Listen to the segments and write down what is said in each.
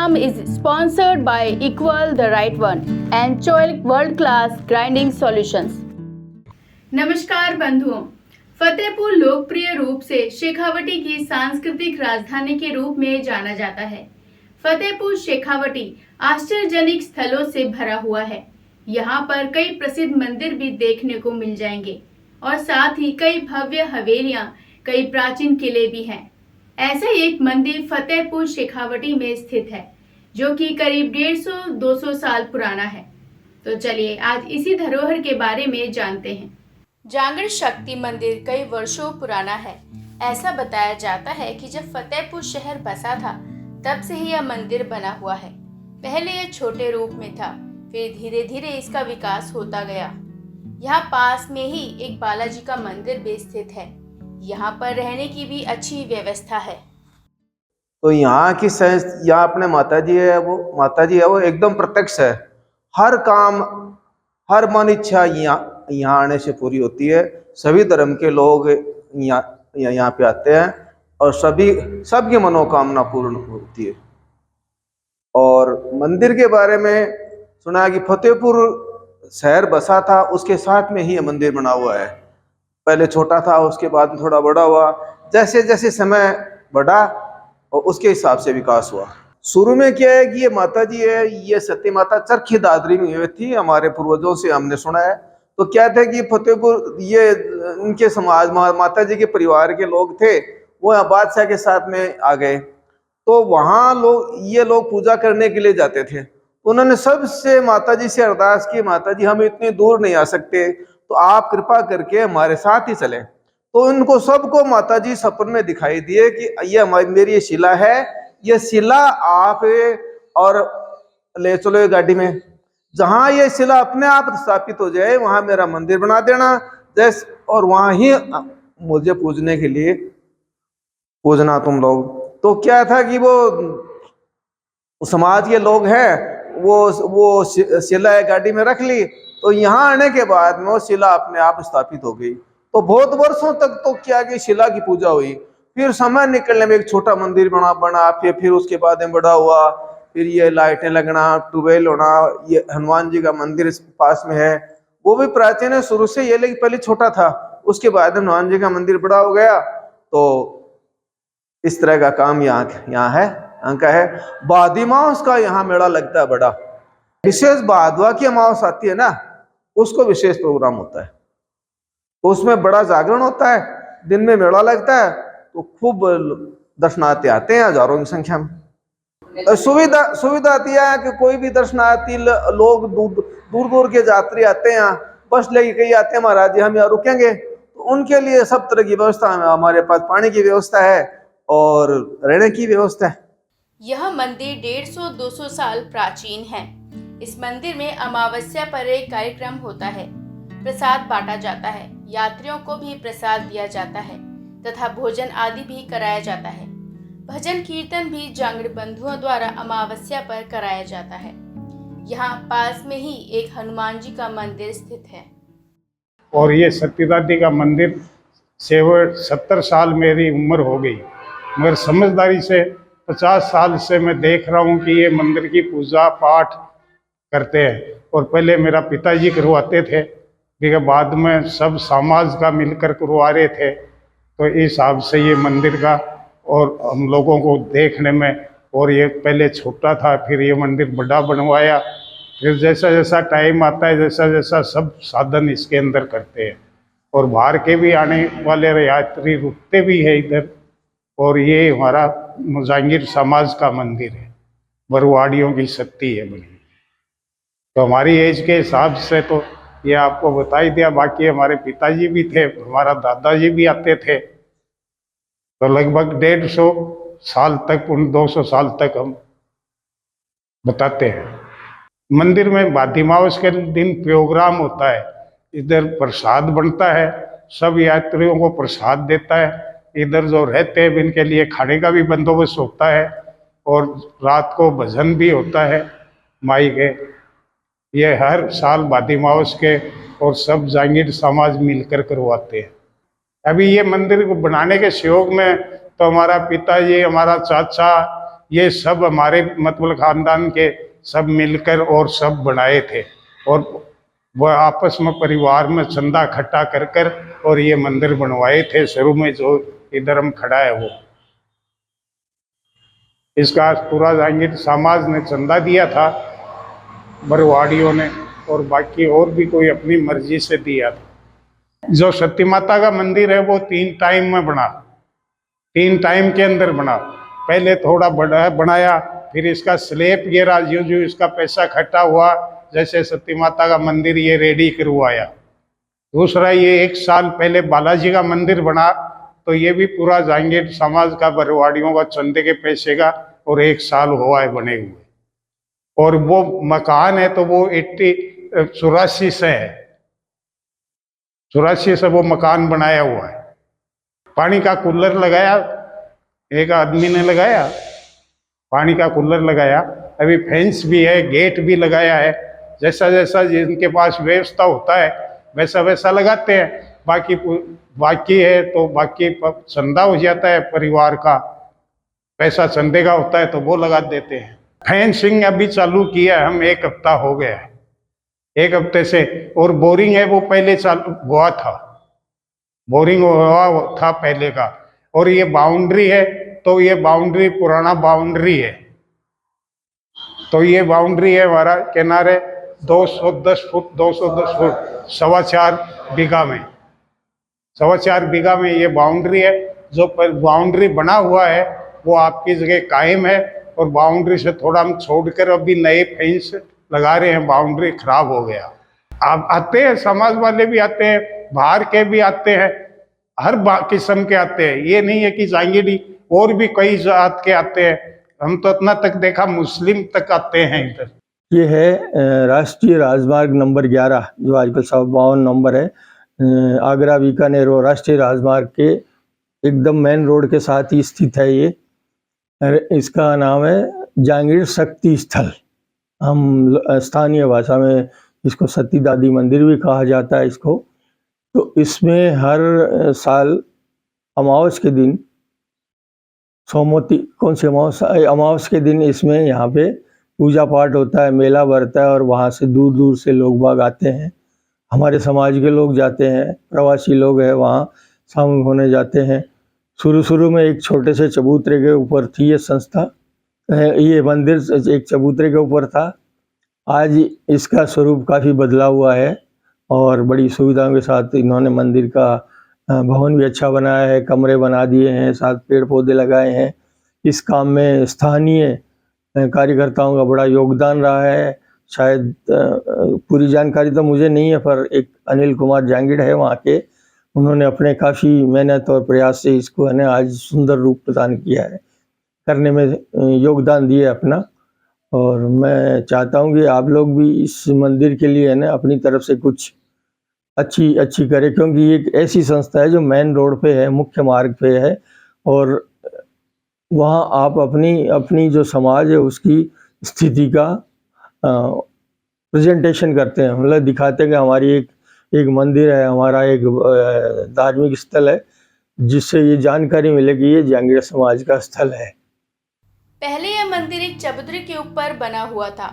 program is sponsored by Equal the Right One and Choice World Class Grinding Solutions. नमस्कार बंधुओं, फतेहपुर लोकप्रिय रूप से शेखावटी की सांस्कृतिक राजधानी के रूप में जाना जाता है। फतेहपुर शेखावटी आश्चर्यजनक स्थलों से भरा हुआ है। यहाँ पर कई प्रसिद्ध मंदिर भी देखने को मिल जाएंगे और साथ ही कई भव्य हवेलियाँ, कई प्राचीन किले भी हैं। ऐसा ही एक मंदिर फतेहपुर शेखावटी में स्थित है, जो कि करीब 150-200 साल पुराना है। तो चलिए आज इसी धरोहर के बारे में जानते हैं। जांगड़ शक्ति मंदिर कई वर्षों पुराना है। ऐसा बताया जाता है कि जब फतेहपुर शहर बसा था, तब से ही यह मंदिर बना हुआ है। पहले यह छोटे रूप में था, फिर धीरे धीरे इसका विकास होता गया। यहाँ पास में ही एक बालाजी का मंदिर भी स्थित है। यहाँ पर रहने की भी अच्छी व्यवस्था है। तो यहाँ की यहाँ अपने माता जी है वो एकदम प्रत्यक्ष है। हर काम, हर मन इच्छा यहाँ आने से पूरी होती है। सभी धर्म के लोग यहाँ पे आते हैं और सबकी मनोकामना पूर्ण होती है। और मंदिर के बारे में सुना है कि फतेहपुर शहर बसा था, उसके साथ में ही ये मंदिर बना हुआ है। पहले छोटा था, उसके बाद थोड़ा बड़ा हुआ। जैसे जैसे समय बढ़ा और उसके हिसाब से विकास हुआ। शुरू में क्या है कि ये माता जी है, ये सती माता चरखी दादरी में हुई थी। हमारे पूर्वजों से हमने सुना है। तो क्या था कि फतेहपुर ये उनके समाज माता जी के परिवार के लोग थे, वो यहाँ बादशाह के साथ में आ गए। तो वहाँ ये लोग पूजा करने के लिए जाते थे। उन्होंने सबसे माता जी से अरदास की, माता जी हम इतनी दूर नहीं आ सकते, तो आप कृपा करके हमारे साथ ही चलें। तो उनको सबको माता जी सपन में दिखाई दिए कि ये मेरी ये शिला है, ये शिला आप और ले चलो ये गाड़ी में। जहां ये शिला अपने आप स्थापित हो जाए, वहां मेरा मंदिर बना देना जैसे, और वहां ही मुझे पूजने के लिए पूजना तुम लोग। तो क्या था कि वो समाज के लोग हैं, वो शिला गाड़ी में रख ली। तो यहाँ आने के बाद में वो शिला अपने आप स्थापित हो गई। तो बहुत वर्षों तक तो क्या कि शिला की पूजा हुई। फिर समय निकलने में एक छोटा मंदिर बना फिर उसके बाद में बड़ा हुआ। फिर ये लाइटें लगना, ट्यूबवेल होना। ये हनुमान जी का मंदिर पास में है, वो भी प्राचीन है शुरू से ये, लेकिन पहले छोटा था। उसके बाद हनुमान जी का मंदिर बड़ा हो गया। तो इस तरह का काम यहाँ का है। भादी मास का यहाँ मेला लगता है बड़ा। विशेष भादवा की अमावस आती है ना, उसको विशेष प्रोग्राम होता है। तो उसमें बड़ा जागरण होता है, दिन में मेला लगता है। तो खूब दर्शनार्थी आते हैं हजारों की संख्या में। सुविधा आती है कि कोई भी दर्शनार्थी लोग दूर दूर के यात्री आते हैं, बस लेके कहीं आते हैं, महाराज जी हम यहाँ रुकेंगे, तो उनके लिए सब तरह की व्यवस्था है। हमारे पास पानी की व्यवस्था है और रहने की व्यवस्था है। यह मंदिर 150-200 साल प्राचीन है। इस मंदिर में अमावस्या पर एक कार्यक्रम होता है। प्रसाद बांटा जाता है, यात्रियों को भी प्रसाद दिया जाता है तथा भोजन आदि भी कराया जाता है। भजन कीर्तन भी जांगड़ बंधुओं द्वारा अमावस्या पर कराया जाता है। यहाँ पास में ही एक हनुमान जी का मंदिर स्थित है। और ये सत्यदादी का मंदिर 70 साल मेरी उम्र हो गई, मगर समझदारी से 50 साल से मैं देख रहा हूँ कि ये मंदिर की पूजा पाठ करते हैं। और पहले मेरा पिताजी करवाते थे, फिर बाद में सब समाज का मिलकर करवा रहे थे। तो इस हिसाब से ये मंदिर का और हम लोगों को देखने में, और ये पहले छोटा था, फिर ये मंदिर बड़ा बनवाया। फिर जैसा जैसा टाइम आता है, जैसा जैसा सब साधन इसके अंदर करते हैं। और बाहर के भी आने वाले यात्री रुकते भी है इधर। और ये हमारा मुजांगिर समाज का मंदिर है, बरवाड़ियों की शक्ति है बड़ी। तो हमारी एज के हिसाब से तो ये आपको बता ही दिया। बाकी हमारे पिताजी भी थे, हमारा दादाजी भी आते थे। तो लगभग 150 साल तक, 200 साल तक हम बताते हैं। मंदिर में भादी मास के दिन प्रोग्राम होता है। इधर प्रसाद बनता है, सब यात्रियों को प्रसाद देता है। इधर जो रहते हैं इनके लिए खाने का भी बंदोबस्त होता है। और रात को भजन भी होता है माई के। ये हर साल भादी मास के और सब जांगीर समाज मिलकर करवाते हैं। अभी ये मंदिर को बनाने के सहयोग में तो हमारा पिताजी, हमारा चाचा, ये सब हमारे मतबल खानदान के सब मिलकर और सब बनाए थे, और वह आपस में परिवार में चंदा इकट्ठा कर कर और ये मंदिर बनवाए थे। शुरू में जो इधर हम खड़ा है वो, इसका पूरा जांगीर समाज ने चंदा दिया था, बरवाड़ियों ने, और बाकी और भी कोई अपनी मर्जी से दिया था। जो सती माता का मंदिर है वो 3 टाइम में बना, 3 टाइम के अंदर बना। पहले थोड़ा बड़ा बनाया, फिर इसका स्लेब गिरा, जो जो इसका पैसा इकट्ठा हुआ, जैसे सती माता का मंदिर ये रेडी करवाया। दूसरा, ये 1 साल पहले बालाजी का मंदिर बना, तो ये भी पूरा जांगीर समाज का, बरवाड़ियों का चंदे के पैसे का, और 1 साल हुआ है बने हुए। और वो मकान है तो वो 84 से है, 84 से वो मकान बनाया हुआ है। पानी का कूलर लगाया, एक आदमी ने लगाया, पानी का कूलर लगाया। अभी फेंस भी है, गेट भी लगाया है। जैसा जैसा जिनके पास व्यवस्था होता है वैसा वैसा लगाते हैं। बाकी है तो बाकी चंदा हो जाता है, परिवार का पैसा चंदे का होता है तो वो लगा देते हैं। फेंसिंग अभी चालू किया है हम, 1 हफ्ता हो गया है, 1 हफ्ते से। और बोरिंग है वो पहले चालू हुआ था, बोरिंग हुआ था पहले का। और ये बाउंड्री है तो ये बाउंड्री पुराना बाउंड्री है, तो ये बाउंड्री है हमारा किनारे 210 फुट 4.25 बीघा में, 4.25 बीघा में ये बाउंड्री है। जो बाउंड्री बना हुआ है वो आपकी जगह कायम है, और बाउंड्री से थोड़ा हम छोड़कर अभी नए फेंस लगा रहे हैं, बाउंड्री खराब हो गया। आप आते हैं, समाज वाले भी आते हैं, बाहर के भी आते हैं, हर किस्म के आते हैं। ये नहीं है कि जांगीरी, और भी कई जात के आते हैं। हम तो इतना तक देखा मुस्लिम तक आते हैं इधर। ये है राष्ट्रीय राजमार्ग नंबर 11, जो आजकल 52 नंबर है। आगरा बीकानेर और राष्ट्रीय राजमार्ग के एकदम मेन रोड के साथ ही स्थित है ये। इसका नाम है जांगीर शक्ति स्थल। हम स्थानीय भाषा में इसको सती दादी मंदिर भी कहा जाता है इसको। तो इसमें हर साल अमावस के दिन, सोमवती कौन सी अमावस के दिन इसमें यहाँ पे पूजा पाठ होता है, मेला भरता है, और वहाँ से दूर दूर से लोग बाग आते हैं। हमारे समाज के लोग जाते हैं, प्रवासी लोग हैं वहाँ शामिल होने जाते हैं। शुरू में एक छोटे से चबूतरे के ऊपर थी ये संस्था, ये मंदिर एक चबूतरे के ऊपर था। आज इसका स्वरूप काफ़ी बदला हुआ है, और बड़ी सुविधाओं के साथ इन्होंने मंदिर का भवन भी अच्छा बनाया है, कमरे बना दिए हैं, साथ पेड़ पौधे लगाए हैं। इस काम में स्थानीय कार्यकर्ताओं का बड़ा योगदान रहा है। शायद पूरी जानकारी तो मुझे नहीं है, पर एक अनिल कुमार जांगीड़ है वहाँ के, उन्होंने अपने काफ़ी मेहनत और प्रयास से इसको है ना आज सुंदर रूप प्रदान किया है, करने में योगदान दिए अपना। और मैं चाहता हूँ कि आप लोग भी इस मंदिर के लिए है ना अपनी तरफ से कुछ अच्छी करें, क्योंकि ये एक ऐसी संस्था है जो मेन रोड पे है, मुख्य मार्ग पे है, और वहाँ आप अपनी जो समाज है उसकी स्थिति का प्रेजेंटेशन करते हैं, मतलब दिखाते हैं कि हमारी एक मंदिर है, हमारा एक धार्मिक स्थल है, जिससे ये जानकारी मिले कि ये जांगीर समाज का स्थल है। पहले यह मंदिर एक चबूतरे के ऊपर बना हुआ था।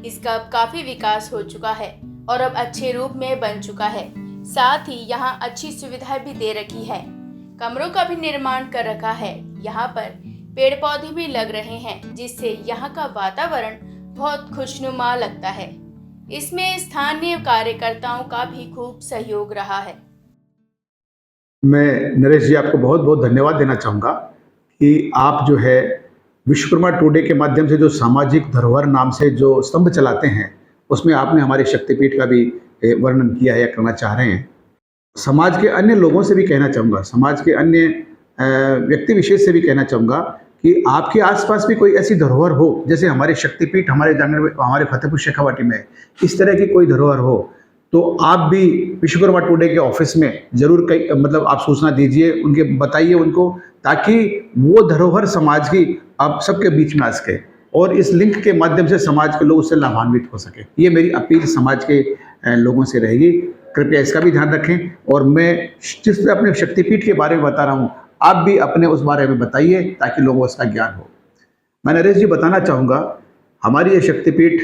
इसका अब काफी विकास हो चुका है और अब अच्छे रूप में बन चुका है। साथ ही यहाँ अच्छी सुविधाएं भी दे रखी है, कमरों का भी निर्माण कर रखा है। यहाँ पर पेड़ पौधे भी लग रहे हैं, जिससे यहाँ का वातावरण बहुत खुशनुमा लगता है। इसमें स्थानीय कार्यकर्ताओं का भी खूब सहयोग रहा है। मैं नरेश जी आपको बहुत बहुत धन्यवाद देना चाहूँगा कि आप जो है विश्वकर्मा टुडे के माध्यम से जो सामाजिक धरोहर नाम से जो स्तंभ चलाते हैं, उसमें आपने हमारे शक्तिपीठ का भी वर्णन किया है या करना चाह रहे हैं। समाज के अन्य लोगों से भी कहना चाहूँगा, समाज के अन्य व्यक्ति विशेष से भी कहना चाहूँगा कि आपके आसपास भी कोई ऐसी धरोहर हो, जैसे हमारे शक्तिपीठ हमारे फतेहपुर शेखावाटी में इस तरह की कोई धरोहर हो, तो आप भी विश्वकर्मा टुडे के ऑफिस में जरूर आप सूचना दीजिए, उनके बताइए उनको, ताकि वो धरोहर समाज की आप सबके बीच में आ सके और इस लिंक के माध्यम से समाज के लोग उससे लाभान्वित हो सके। ये मेरी अपील समाज के लोगों से रहेगी। कृपया इसका भी ध्यान रखें। और मैं जिस तरह अपने शक्तिपीठ के बारे में बता रहा हूँ, आप भी अपने उस बारे में बताइए ताकि लोगों को इसका ज्ञान हो। मैं नरेश जी बताना चाहूँगा, हमारी ये शक्तिपीठ,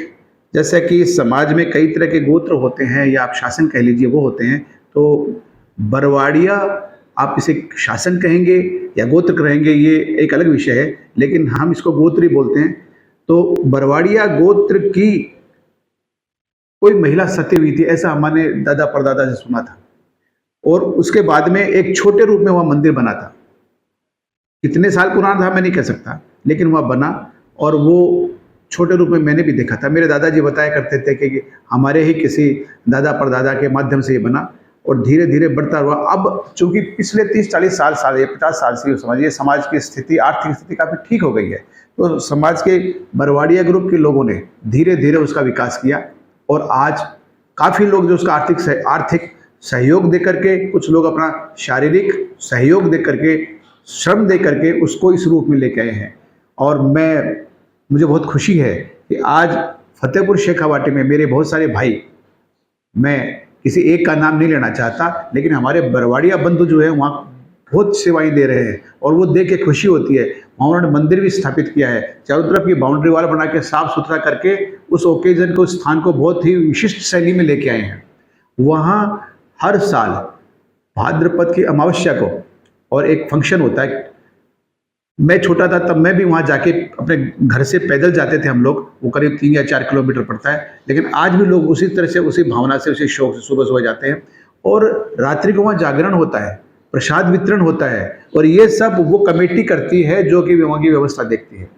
जैसे कि समाज में कई तरह के गोत्र होते हैं या आप शासन कह लीजिए वो होते हैं, तो बरवाड़िया आप इसे शासन कहेंगे या गोत्र कहेंगे ये एक अलग विषय है, लेकिन हम इसको गोत्र ही बोलते हैं। तो बरवाड़िया गोत्र की कोई महिला सती हुई थी, ऐसा हमारे दादा परदादा से सुना था, और उसके बाद में एक छोटे रूप में वहाँ मंदिर बना था। कितने साल पुराना था मैं नहीं कह सकता, लेकिन वहाँ बना, और वो छोटे रूप में मैंने भी देखा था। मेरे दादाजी बताया करते थे कि हमारे ही किसी दादा परदादा के माध्यम से ये बना, और धीरे धीरे बढ़ता हुआ। अब चूंकि पिछले 30-40 साल या 50 साल से समझिए समाज की स्थिति, आर्थिक स्थिति काफ़ी ठीक हो गई है, तो समाज के बरवाड़िया ग्रुप के लोगों ने धीरे धीरे उसका विकास किया, और आज काफ़ी लोग जो उसका आर्थिक सहयोग दे करके, कुछ लोग अपना शारीरिक सहयोग दे करके, श्रम दे करके उसको इस रूप में लेके आए हैं। और मुझे बहुत खुशी है कि आज फतेहपुर शेखावाटी में मेरे बहुत सारे भाई, मैं किसी एक का नाम नहीं लेना चाहता, लेकिन हमारे बरवाड़िया बंधु जो है वहाँ बहुत सेवाएं दे रहे हैं, और वो देख के खुशी होती है। वहाँ उन्होंने मंदिर भी स्थापित किया है, चारों तरफ की बाउंड्री वाल बना के साफ सुथरा करके उस ओकेजन को, स्थान को बहुत ही विशिष्ट शैली में लेके आए हैं। वहाँ हर साल भाद्रपद की अमावस्या को और एक फंक्शन होता है। मैं छोटा था तब मैं भी वहाँ जाके अपने घर से पैदल जाते थे हम लोग, वो करीब 3 या 4 किलोमीटर पड़ता है, लेकिन आज भी लोग उसी तरह से, उसी भावना से, उसी शौक से सुबह सुबह जाते हैं। और रात्रि को वहाँ जागरण होता है, प्रसाद वितरण होता है, और ये सब वो कमेटी करती है जो कि वहाँ की व्यवस्था देखती है।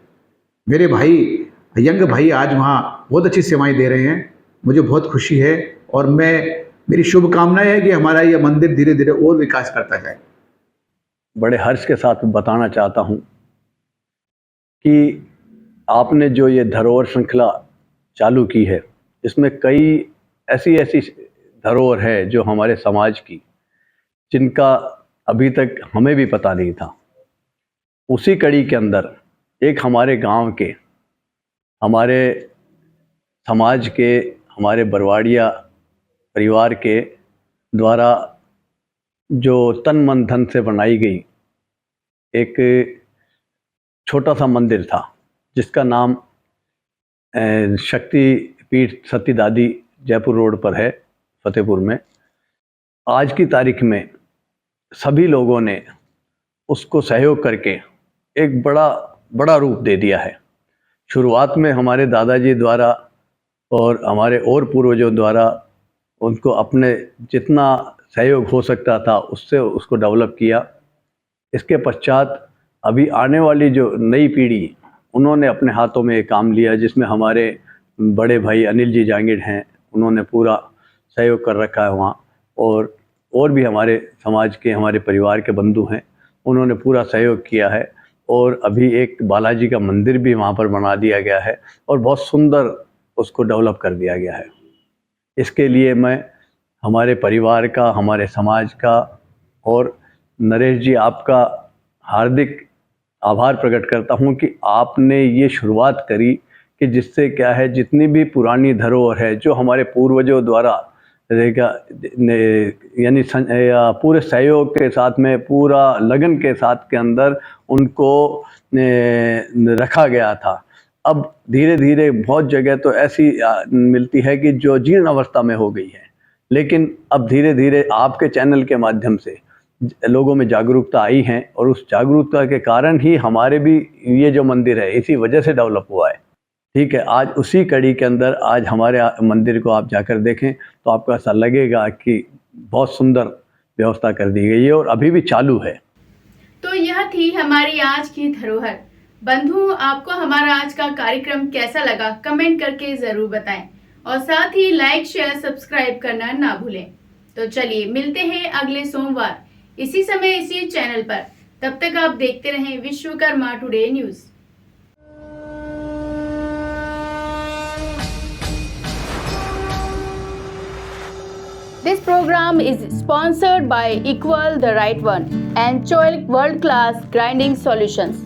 मेरे भाई, यंग भाई आज वहाँ बहुत अच्छी सेवाएं दे रहे हैं, मुझे बहुत खुशी है, और मेरी शुभकामनाएं है कि हमारा ये मंदिर धीरे धीरे और विकास करता जाए। बड़े हर्ष के साथ बताना चाहता हूँ कि आपने जो ये धरोहर श्रृंखला चालू की है, इसमें कई ऐसी धरोहर है जो हमारे समाज की, जिनका अभी तक हमें भी पता नहीं था। उसी कड़ी के अंदर एक हमारे गांव के, हमारे समाज के, हमारे बरवाड़िया परिवार के द्वारा जो तन मन धन से बनाई गई एक छोटा सा मंदिर था, जिसका नाम शक्ति पीठ सती दादी जयपुर रोड पर है, फतेहपुर में। आज की तारीख में सभी लोगों ने उसको सहयोग करके एक बड़ा रूप दे दिया है। शुरुआत में हमारे दादाजी द्वारा और हमारे और पूर्वजों द्वारा उनको अपने जितना सहयोग हो सकता था उससे उसको डेवलप किया। इसके पश्चात अभी आने वाली जो नई पीढ़ी, उन्होंने अपने हाथों में एक काम लिया, जिसमें हमारे बड़े भाई अनिल जी जांगिड़ हैं, उन्होंने पूरा सहयोग कर रखा है वहाँ, और भी हमारे समाज के, हमारे परिवार के बंधु हैं, उन्होंने पूरा सहयोग किया है। और अभी एक बालाजी का मंदिर भी वहाँ पर बना दिया गया है और बहुत सुंदर उसको डेवलप कर दिया गया है। इसके लिए मैं हमारे परिवार का, हमारे समाज का और नरेश जी आपका हार्दिक आभार प्रकट करता हूँ कि आपने ये शुरुआत करी, कि जिससे क्या है, जितनी भी पुरानी धरोहर है जो हमारे पूर्वजों द्वारा यानी पूरे सहयोग के साथ में, पूरा लगन के साथ के अंदर उनको रखा गया था। अब धीरे धीरे बहुत जगह तो ऐसी मिलती है कि जो जीर्ण अवस्था में हो गई है, लेकिन अब धीरे धीरे आपके चैनल के माध्यम से लोगों में जागरूकता आई है, और उस जागरूकता के कारण ही हमारे भी ये जो मंदिर है इसी वजह से डेवलप हुआ है। ठीक है, आज उसी कड़ी के अंदर आज हमारे मंदिर को आप जाकर देखें तो आपको ऐसा लगेगा कि बहुत सुंदर व्यवस्था कर दी गई है और अभी भी चालू है। तो यह थी हमारी आज की धरोहर। बंधु, आपको हमारा आज का कार्यक्रम कैसा लगा कमेंट करके जरूर बताएं, और साथ ही लाइक, शेयर, सब्सक्राइब करना ना भूलें। तो चलिए मिलते हैं अगले सोमवार इसी समय इसी चैनल पर। तब तक आप देखते रहें Vishwakarma today news. This program is sponsored by Equal the Right One and Choilik World Class Grinding Solutions.